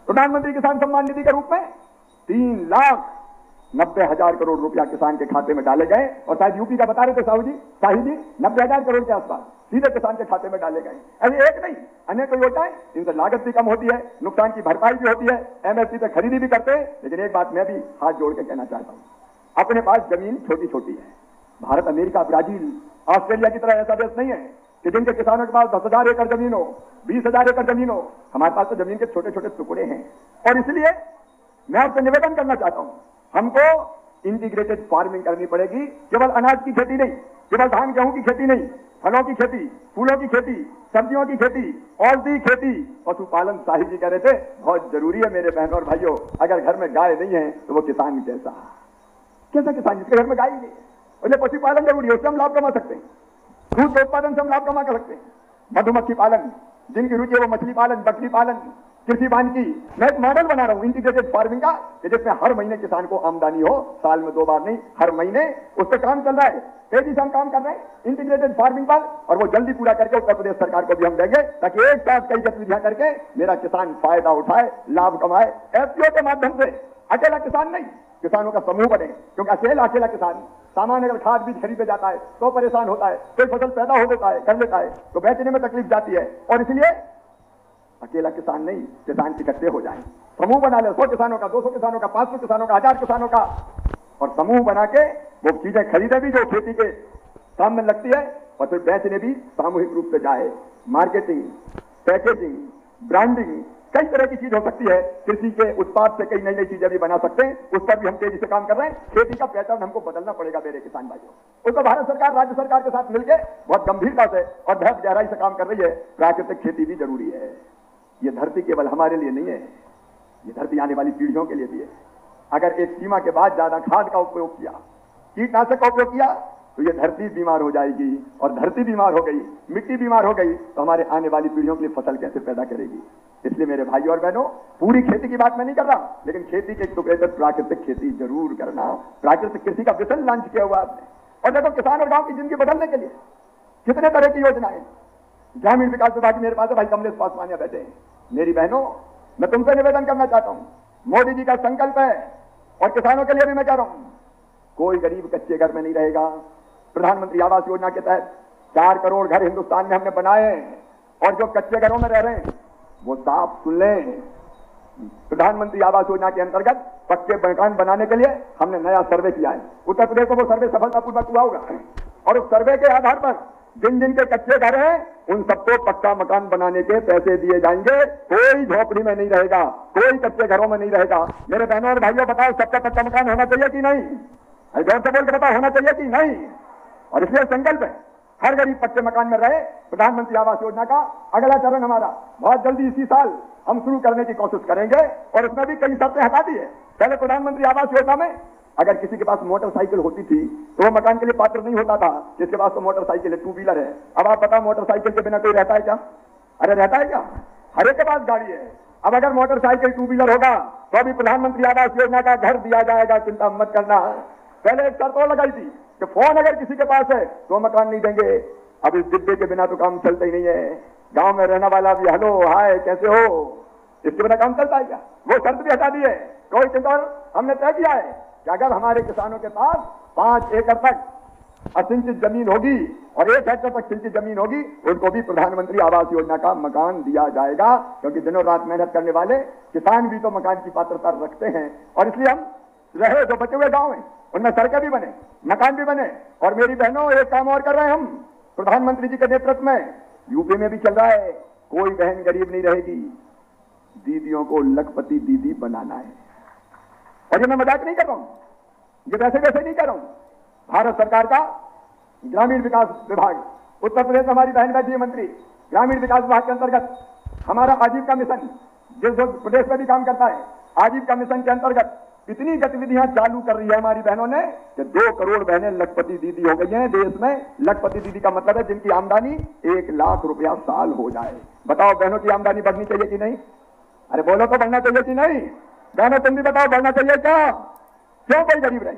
प्रधानमंत्री किसान सम्मान निधि के रूप में 3,90,000 करोड़ रुपया किसान के खाते में डाले गए, और शायद यूपी का बता रहे थे शाही जी 90,000 करोड़ के आसपास सीधे किसान के खाते में डाले गए। अभी एक नहीं, अनेक योजनाएं, इनसे लागत भी कम होती है, नुकसान की भरपाई भी होती है, एमएसपी पे खरीदी भी करते हैं। लेकिन एक बात मैं भी हाथ जोड़ के कहना चाहता हूं, अपने पास जमीन छोटी छोटी है। भारत, अमेरिका, ब्राजील, ऑस्ट्रेलिया की तरह ऐसा देश नहीं है कि जिनके किसानों के पास 10,000 एकड़ जमीन हो, 20,000 एकड़ जमीन हो। हमारे पास तो जमीन के छोटे छोटे टुकड़े हैं। और इसलिए मैं आपसे निवेदन करना चाहता हूं, हमको इंटीग्रेटेड फार्मिंग करनी पड़ेगी। केवल अनाज की खेती नहीं, केवल धान गेहूं की खेती नहीं, फलों की खेती, फूलों की खेती, सब्जियों की खेती, औषधि खेती, पशुपालन। शाही जी कह रहे थे बहुत जरूरी है मेरे बहनों और भाइयों। अगर घर में गाय नहीं है तो वो किसान कैसा किसान, जिसके घर में गाय नहीं है, उसमें पशुपालन जरूरी है, उससे हम लाभ कमा सकते हैं। दूध के उत्पादन से हम लाभ कमा सकते हैं। मधुमक्खी पालन, जिनकी रुचि है वो मछली पालन, बकरी पालन, कृषि वानिकी। मैं एक मॉडल बना रहा हूं इंटीग्रेटेड फार्मिंग का, कि जिसमें हर महीने किसान को आमदनी हो, साल में 2 बार नहीं, हर महीने। उस पर काम चल रहा है, तेजी से हम काम कर रहे हैं इंटीग्रेटेड फार्मिंग पर, और वो जल्दी पूरा करके उत्तर प्रदेश सरकार को भी हम देंगे, ताकि एक साथ कई गतिविधियां करके मेरा किसान फायदा उठाए, लाभ कमाए। एफपीओ के माध्यम से अकेला किसान नहीं, किसानों का समूह बने, क्योंकि अकेला किसान सामान अगर खाद बीज खरीदे जाता है तो परेशान होता है, कोई फसल पैदा हो देता है, कर लेता है तो बेचने में तकलीफ जाती है। और इसलिए अकेला किसान नहीं, किसान इकट्ठे हो जाएं, समूह बना ले, 100 किसानों का, 200 किसानों का, 500 किसानों का, 1000 किसानों का, और समूह बना के वो चीजें खरीदे भी जो खेती के काम में लगती है, और फिर बेचने भी सामूहिक रूप से जाए। मार्केटिंग, पैकेजिंग, ब्रांडिंग, कई तरह की चीज हो सकती है। कृषि के उत्पाद से कई नई नई चीजें भी बना सकते हैं, उस पर भी हम तेजी से काम कर रहे हैं। खेती का पैटर्न हमको बदलना पड़ेगा मेरे किसान भाइयों। उसको भारत सरकार राज्य सरकार के साथ मिलकर बहुत गंभीरता से और बहुत गहराई से काम कर रही है। प्राकृतिक खेती भी जरूरी है। ये धरती केवल हमारे लिए नहीं है, ये धरती आने वाली पीढ़ियों के लिए भी है। अगर एक सीमा के बाद ज्यादा खाद का उपयोग किया, कीटनाशक का उपयोग किया, तो ये धरती बीमार हो जाएगी, और धरती बीमार हो गई, मिट्टी बीमार हो गई, तो हमारे आने वाली पीढ़ियों के लिए फसल कैसे पैदा करेगी। इसलिए मेरे भाइयों और बहनों, पूरी खेती की बात मैं नहीं कर रहा, लेकिन खेती के टुकड़े पर प्राकृतिक खेती जरूर करना। प्राकृतिक कृषि का मिशन लॉन्च किया हुआ आपने, और देखो किसान और गांव की जिंदगी बदलने के लिए कितने तरह की योजनाएं। ग्रामीण विकास विभाग मेरे पास है, भाई कमलेश पासवान यहाँ बैठे हैं। मेरी बहनों, मैं तुमसे निवेदन करना चाहता हूं, मोदी जी का संकल्प है, और किसानों के लिए भी मैं कह रहा हूं, कोई गरीब कच्चे घर में नहीं रहेगा। प्रधानमंत्री आवास योजना के तहत 4 करोड़ घर हिंदुस्तान में हमने बनाए हैं, और जो कच्चे घरों में रह रहे हैं वो साफ सुन लें। प्रधानमंत्री आवास योजना के अंतर्गत पक्के मकान बनाने के लिए हमने नया सर्वे किया है। उत्तर प्रदेश में वो सर्वे सफलतापूर्वक हुआ होगा, और उस सर्वे के आधार पर जिन जिन के कच्चे घर हैं उन सबको पक्का मकान बनाने के पैसे दिए जाएंगे। कोई झोपड़ी में नहीं रहेगा, कोई कच्चे घरों में नहीं रहेगा। मेरे बहनों और भाइयों, बताओ सबका कच्चा मकान होना चाहिए कि नहीं? जोर से बोल के बताओ, होना चाहिए कि नहीं? और इसलिए संकल्प है हर गरीब पक्के मकान में रहे। प्रधानमंत्री आवास योजना का अगला चरण हमारा बहुत जल्दी इसी साल हम शुरू करने की कोशिश करेंगे, और उसमें भी कई शर्तें हटा दी है। पहले प्रधानमंत्री आवास योजना में अगर किसी के पास मोटरसाइकिल होती थी तो वो मकान के लिए पात्र नहीं होता था। जिसके पास तो मोटरसाइकिल है, 2 व्हीलर है। अब आप बताओ, मोटरसाइकिल के बिना कोई रहता है क्या? अरे रहता है क्या? हर एक के पास गाड़ी है। अब अगर मोटरसाइकिल 2 व्हीलर होगा तो अभी प्रधानमंत्री आवास योजना का घर दिया जाएगा, चिंता मत करना। पहले एक शर्त और लगाई थी कि फोन अगर किसी के पास है तो मकान नहीं देंगे। अब इस डिब्बे के बिना तो काम चलता ही नहीं है। गांव में रहने वाला भी हेलो हाय कैसे हो, इसके बिना काम चलता है क्या? वो शर्त भी हटा दी है। कोई चिंता, हमने तय किया है कि अगर हमारे किसानों के पास 5 एकड़ तक असिंचित जमीन होगी और 1 हेक्टेयर तक सिंचित जमीन होगी, उनको भी प्रधानमंत्री आवास योजना का मकान दिया जाएगा। क्योंकि दिनों रात मेहनत करने वाले किसान भी तो मकान की पात्रता रखते हैं। और इसलिए हम रहे जो बचे हुए गांव हैं उनमें सड़कें भी बने, मकान भी बने। और मेरी बहनों, एक काम और कर रहे हैं हम प्रधानमंत्री जी के नेतृत्व में, यूपी में भी चल रहा है। कोई बहन गरीब नहीं रहेगी, दीदियों को लखपति दीदी बनाना है। और ये मैं मजाक नहीं कर रहा हूं, ये वैसे वैसे नहीं कर रहा हूं। भारत सरकार का ग्रामीण विकास विभाग, उत्तर प्रदेश में हमारी बहन बैठी है मंत्री, ग्रामीण विकास विभाग के अंतर्गत हमारा आजीविका मिशन, जिस प्रदेश में भी काम करता है, आजीविका मिशन के अंतर्गत इतनी गतिविधियां चालू कर रही है हमारी बहनों ने कि 2 करोड़ बहनें लखपति दीदी हो गई हैं देश में। लखपति दीदी का मतलब है जिनकी आमदनी 1 लाख रुपया साल हो जाए। बताओ बहनों की आमदनी बढ़नी चाहिए कि नहीं? अरे बोलो तो बढ़ना चाहिए कि नहीं? बहनों तुम भी बताओ, बढ़ना चाहिए क्या? क्यों कोई गरीब रहे?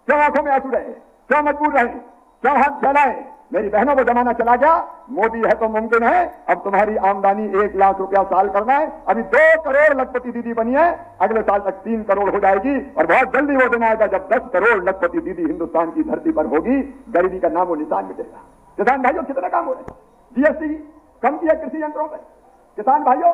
क्यों आंखों में आंसू रहे? क्यों मजबूर रहे? क्यों हाथ फैलाए? मेरी बहनों, वो जमाना चला गया। मोदी है तो मुमकिन है। अब तुम्हारी आमदनी 1 लाख रुपया साल करना है। अभी 2 करोड़ लखपति दीदी बनी है, अगले साल तक 3 करोड़ हो जाएगी और बहुत जल्दी वो दिन आएगा जब 10 करोड़ लखपति दीदी हिंदुस्तान की धरती पर होगी। गरीबी का नामो निशान मिटेगा। किसान भाइयों, कितने काम हो रहे हैं? जीएसटी कम किया कृषि यंत्रों पर। किसान भाइयों,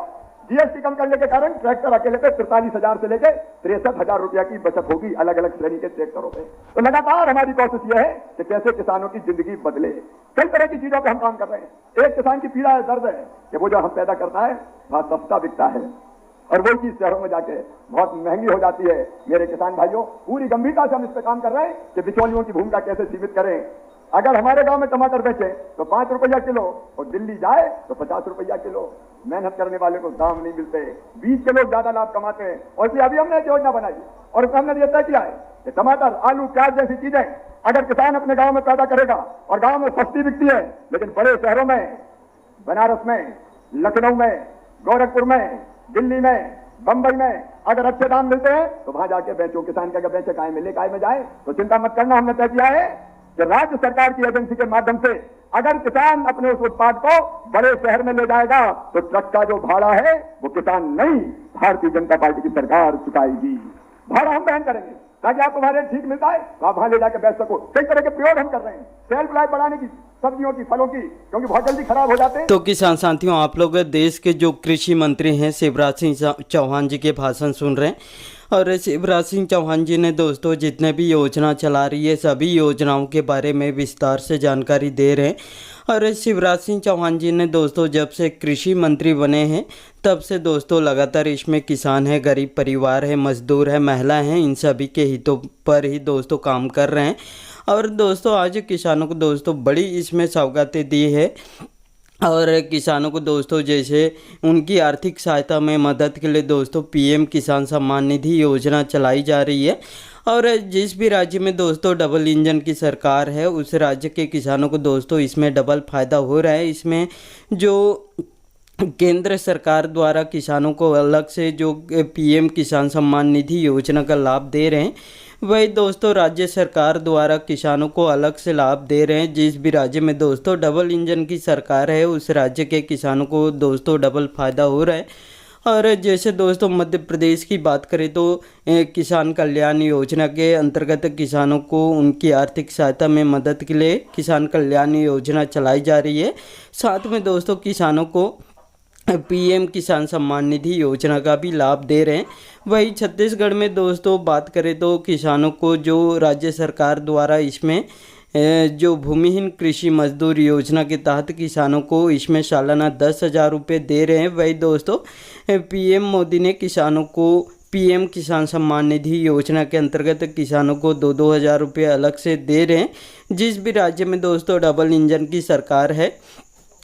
जीएसटी कम करने के कारण ट्रैक्टर अकेले पे 43,000 से लेकर 63,000 रुपया की बचत होगी अलग अलग श्रेणी के ट्रैक्टरों पे। तो लगातार हमारी कोशिश यह है कि कैसे किसानों की जिंदगी बदले। कई तरह की चीजों पे हम काम कर रहे हैं। एक किसान की पीड़ा है, दर्द है कि वो जो हम पैदा करता है वहां सस्ता बिकता है और वही चीज शहरों में जाके बहुत महंगी हो जाती है। मेरे किसान भाइयों, पूरी गंभीरता से हम इस पे काम कर रहे हैं कि बिचौलियों की भूमिका कैसे सीमित करें। अगर हमारे गांव में टमाटर बेचे तो 5 रुपया किलो और दिल्ली जाए तो 50 रुपया किलो। मेहनत करने वाले को दाम नहीं मिलते, बीच के लोग ज्यादा लाभ कमाते हैं। और इसलिए अभी हमने एक योजना बनाई और इसमें हमने ये तय किया है कि टमाटर, आलू, प्याज जैसी चीजें अगर किसान अपने गांव में पैदा करेगा और गांव में सस्ती बिकती है, लेकिन बड़े शहरों में, बनारस में, लखनऊ में, गोरखपुर में, दिल्ली में, बंबई में अगर अच्छे दाम मिलते हैं तो वहां जाके बेचो। किसान का बेचे काय मिले, काय में जाए। तो चिंता मत करना, हमने तय किया है कि राज्य सरकार की एजेंसी के माध्यम से अगर किसान अपने उस उत्पाद को बड़े शहर में ले जाएगा तो ट्रक का जो भाड़ा है वो किसान नहीं, भारतीय जनता पार्टी की सरकार चुकाएगी। भाड़ा हम वहन करेंगे ताकि आपको वहां रेट ठीक मिलता है तो आप वहां ले जाकर बेच सको। कई तरह के प्रयोग हम कर रहे हैं सेल्फ लाइफ बढ़ाने की, सब्जियों की, फलों की, क्योंकि बहुत जल्दी खराब हो जाते हैं। तो किसान साथियों, आप लोग देश के जो कृषि मंत्री हैं शिवराज सिंह चौहान जी के भाषण सुन रहे हैं और शिवराज सिंह चौहान जी ने दोस्तों जितने भी योजना चला रही है सभी योजनाओं के बारे में विस्तार से जानकारी दे रहे हैं। और शिवराज सिंह चौहान जी ने दोस्तों जब से कृषि मंत्री बने हैं तब से दोस्तों लगातार इसमें किसान है, गरीब परिवार है, मजदूर है, महिला हैं, इन सभी के हितों पर ही दोस्तों काम कर रहे हैं। और दोस्तों आज किसानों को दोस्तों बड़ी इसमें सौगातें दी है और किसानों को दोस्तों जैसे उनकी आर्थिक सहायता में मदद के लिए दोस्तों पीएम किसान सम्मान निधि योजना चलाई जा रही है। और जिस भी राज्य में दोस्तों डबल इंजन की सरकार है उस राज्य के किसानों को दोस्तों इसमें डबल फ़ायदा हो रहा है। इसमें जो केंद्र सरकार द्वारा किसानों को अलग से जो पीएम किसान सम्मान निधि योजना का लाभ दे रहे हैं, वही दोस्तों राज्य सरकार द्वारा किसानों को अलग से लाभ दे रहे हैं। जिस भी राज्य में दोस्तों डबल इंजन की सरकार है उस राज्य के किसानों को दोस्तों डबल फ़ायदा हो रहा है। और जैसे दोस्तों मध्य प्रदेश की बात करें तो किसान कल्याण योजना के अंतर्गत किसानों को उनकी आर्थिक सहायता में मदद के लिए किसान कल्याण योजना चलाई जा रही है। साथ में दोस्तों किसानों को पीएम किसान सम्मान निधि योजना का भी लाभ दे रहे हैं। वही छत्तीसगढ़ में दोस्तों बात करें तो किसानों को जो राज्य सरकार द्वारा इसमें जो भूमिहीन कृषि मजदूर योजना के तहत किसानों को इसमें सालाना 10,000 रुपये दे रहे हैं। वही दोस्तों पीएम मोदी ने किसानों को पीएम किसान सम्मान निधि योजना के अंतर्गत किसानों को 2-2 हज़ार रुपये अलग से दे रहे हैं। जिस भी राज्य में दोस्तों डबल इंजन की सरकार है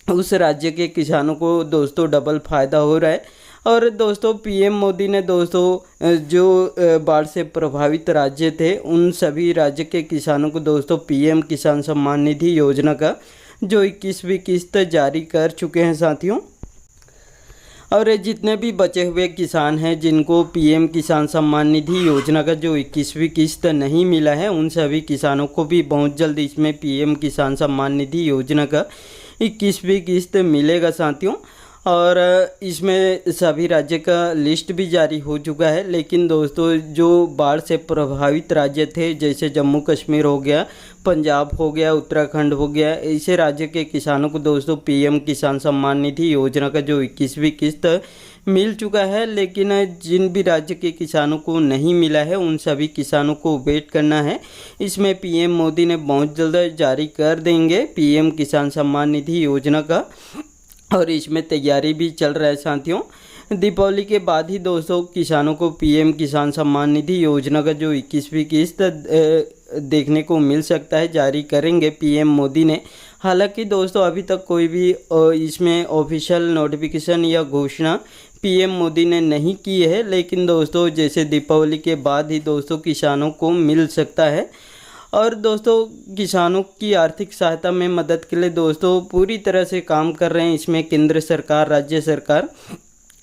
उस राज्य के किसानों को दोस्तों डबल फ़ायदा हो रहा है। और दोस्तों पीएम मोदी ने दोस्तों जो बाढ़ से प्रभावित राज्य थे उन सभी राज्य के किसानों को दोस्तों पीएम किसान सम्मान निधि योजना का जो 21वीं किस्त जारी कर चुके हैं साथियों। और जितने भी बचे हुए किसान हैं जिनको पीएम किसान सम्मान निधि योजना का जो 21वीं किस्त नहीं मिला है उन सभी किसानों को भी बहुत जल्द इसमें पीएम किसान सम्मान निधि योजना का 21वीं किस्त मिलेगा साथियों। और इसमें सभी राज्य का लिस्ट भी जारी हो चुका है। लेकिन दोस्तों जो बाढ़ से प्रभावित राज्य थे जैसे जम्मू कश्मीर हो गया, पंजाब हो गया, उत्तराखंड हो गया, ऐसे राज्य के किसानों को दोस्तों पीएम किसान सम्मान निधि योजना का जो 21वीं किस्त मिल चुका है। लेकिन जिन भी राज्य के किसानों को नहीं मिला है उन सभी किसानों को वेट करना है। इसमें पीएम मोदी ने बहुत जल्द जारी कर देंगे पीएम किसान सम्मान निधि योजना का और इसमें तैयारी भी चल रहा है साथियों। दीपावली के बाद ही दोस्तों किसानों को पीएम किसान सम्मान निधि योजना का जो 21वीं किस्त देखने को मिल सकता है, जारी करेंगे पीएम मोदी ने। हालांकि दोस्तों अभी तक कोई भी इसमें ऑफिशियल नोटिफिकेशन या घोषणा पीएम मोदी ने नहीं की है, लेकिन दोस्तों जैसे दीपावली के बाद ही दोस्तों किसानों को मिल सकता है। और दोस्तों किसानों की आर्थिक सहायता में मदद के लिए दोस्तों पूरी तरह से काम कर रहे हैं इसमें केंद्र सरकार, राज्य सरकार।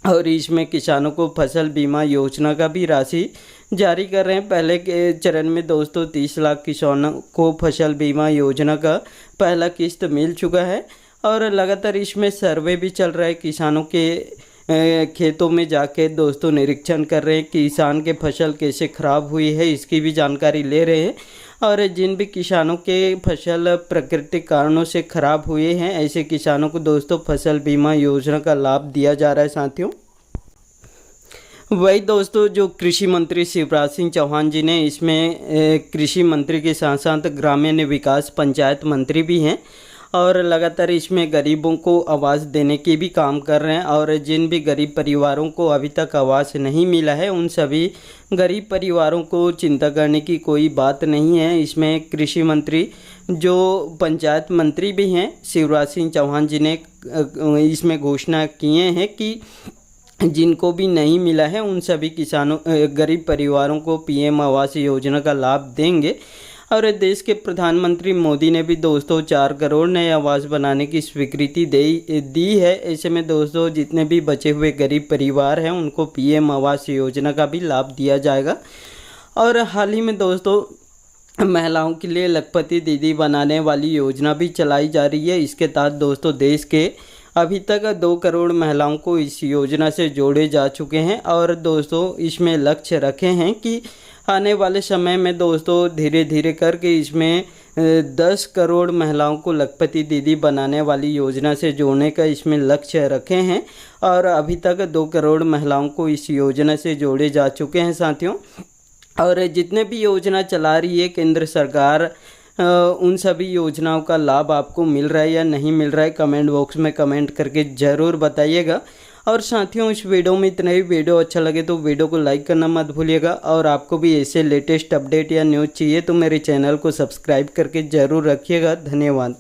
और इसमें किसानों को फसल बीमा योजना का भी राशि जारी कर रहे हैं। पहले के चरण में दोस्तों 30 लाख किसानों को फसल बीमा योजना का पहला किस्त मिल चुका है और लगातार इसमें सर्वे भी चल रहा है। किसानों के खेतों में जाके दोस्तों निरीक्षण कर रहे हैं, किसान के फसल कैसे ख़राब हुई है इसकी भी जानकारी ले रहे हैं। और जिन भी किसानों के फसल प्राकृतिक कारणों से ख़राब हुए हैं ऐसे किसानों को दोस्तों फसल बीमा योजना का लाभ दिया जा रहा है साथियों। वही दोस्तों जो कृषि मंत्री शिवराज सिंह चौहान जी ने इसमें कृषि मंत्री के साथ साथ ग्रामीण विकास पंचायत मंत्री भी हैं और लगातार इसमें गरीबों को आवास देने के भी काम कर रहे हैं। और जिन भी गरीब परिवारों को अभी तक आवास नहीं मिला है उन सभी गरीब परिवारों को चिंता करने की कोई बात नहीं है। इसमें कृषि मंत्री जो पंचायत मंत्री भी हैं शिवराज सिंह चौहान जी ने इसमें घोषणा किए हैं कि जिनको भी नहीं मिला है उन सभी किसानों गरीब परिवारों को पीएम आवास योजना का लाभ देंगे। और देश के प्रधानमंत्री मोदी ने भी दोस्तों 4 करोड़ नए आवास बनाने की स्वीकृति दी है। ऐसे में दोस्तों जितने भी बचे हुए गरीब परिवार हैं उनको पीएम आवास योजना का भी लाभ दिया जाएगा। और हाल ही में दोस्तों महिलाओं के लिए लखपति दीदी बनाने वाली योजना भी चलाई जा रही है। इसके तहत दोस्तों देश के अभी तक 2 करोड़ महिलाओं को इस योजना से जोड़े जा चुके हैं। और दोस्तों इसमें लक्ष्य रखे हैं कि आने वाले समय में दोस्तों धीरे धीरे करके इसमें 10 करोड़ महिलाओं को लखपति दीदी बनाने वाली योजना से जोड़ने का इसमें लक्ष्य रखे हैं। और अभी तक 2 करोड़ महिलाओं को इस योजना से जोड़े जा चुके हैं साथियों। और जितने भी योजना चला रही है केंद्र सरकार उन सभी योजनाओं का लाभ आपको मिल रहा है या नहीं मिल रहा है कमेंट बॉक्स में कमेंट करके ज़रूर बताइएगा। और साथियों इस वीडियो में इतना ही। वीडियो अच्छा लगे तो वीडियो को लाइक करना मत भूलिएगा। और आपको भी ऐसे लेटेस्ट अपडेट या न्यूज़ चाहिए तो मेरे चैनल को सब्सक्राइब करके ज़रूर रखिएगा। धन्यवाद।